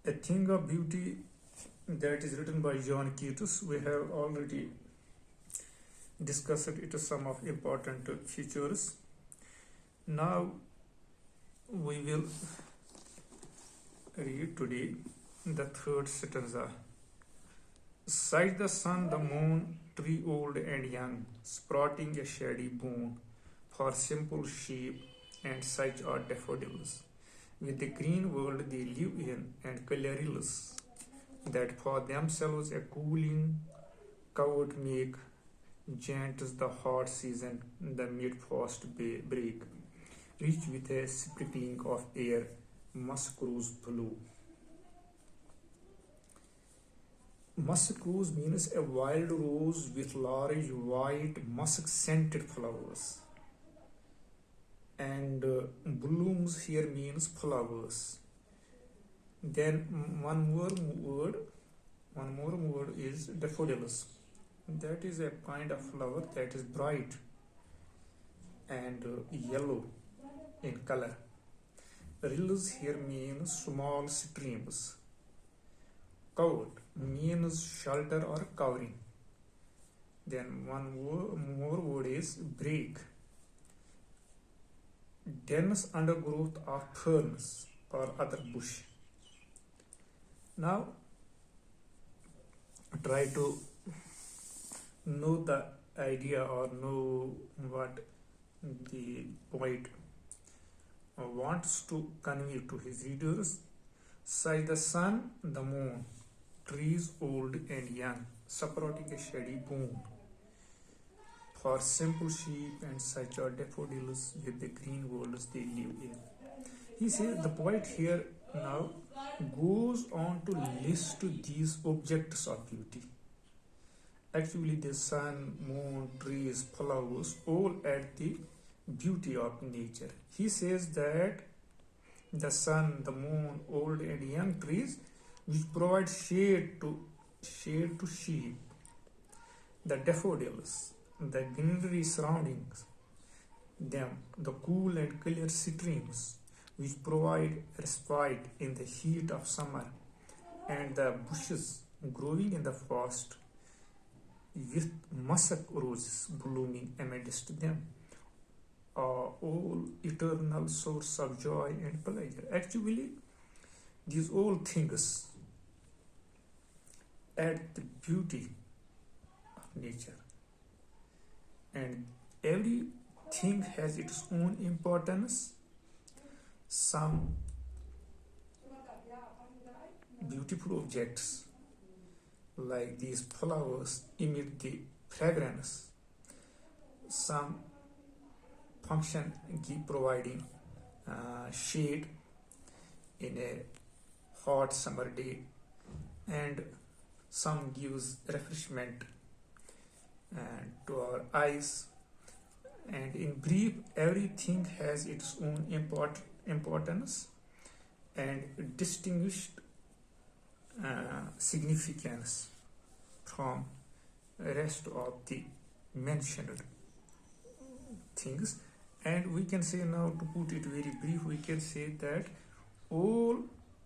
A Thing of Beauty, that is written by John Keats. We have already discussed it, some of important features. Now we will read today the third stanza. Sight the sun, the moon, tree old and young, sprouting a shady boon, for simple sheep and such are daffodils. With the green world they live in, and colorless, that for themselves a cooling covert make, gents the hot season, the mid-frost break, rich with a sprinkling of air, musk-rose blue. Musk-rose means a wild rose with large white musk-scented flowers. And blooms here means flowers. Then one more word is daffodils. That is a kind of flower that is bright and yellow in color. Rills here means small streams. Covered means shelter or covering. Then one more word is break. Dense undergrowth of ferns or other bush. Now try to know the idea or know what the poet wants to convey to his readers. Sight the sun, the moon, trees old and young, supporting a shady boon. For simple sheep and such are daffodils, with the green worlds they live in. He says the poet here now goes on to list these objects of beauty. Actually, the sun, moon, trees, flowers all add the beauty of nature. He says that the sun, the moon, old and young trees which provide shade to sheep, the daffodils, the greenery surroundings them, the cool and clear streams which provide respite in the heat of summer, and the bushes growing in the forest with musk roses blooming amidst them, are all eternal source of joy and pleasure. Actually, these all things add the beauty of nature. And everything has its own importance. Some beautiful objects like these flowers emit the fragrance. Some function keep providing shade in a hot summer day, and some gives refreshment to our eyes. And in brief, everything has its own importance and distinguished significance from rest of the mentioned things. And we can say now, to put it very brief, we can say that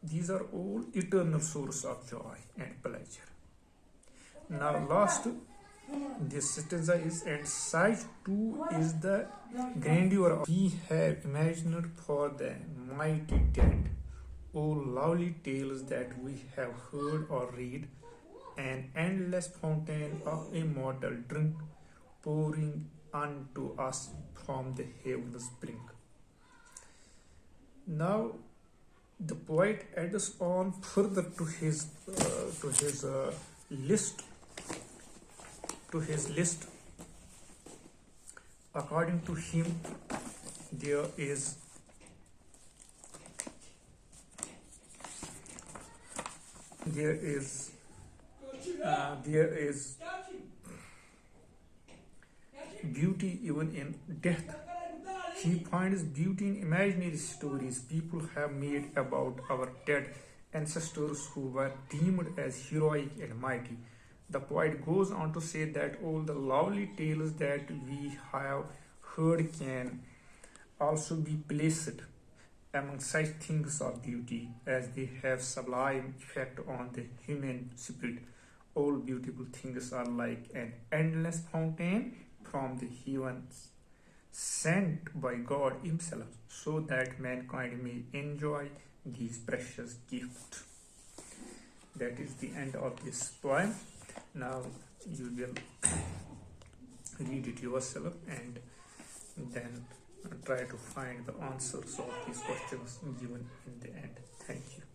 these are all eternal source of joy and pleasure. Now last, this stanza is, and sight too is the grandeur we have imagined for the mighty dead. O lovely tales that we have heard or read, an endless fountain of immortal drink pouring unto us from the heaven's brink. Now the poet adds on further to his list. According to him, there is beauty even in death. He finds beauty in imaginary stories people have made about our dead ancestors who were deemed as heroic and mighty. The poet goes on to say that all the lovely tales that we have heard can also be placed among such things are beauty, as they have sublime effect on the human spirit. All beautiful things are like an endless fountain from the heavens, sent by God Himself, so that mankind may enjoy these precious gifts. That is the end of this poem. Now you will read it yourself and then try to find the answers of these questions given in the end. Thank you.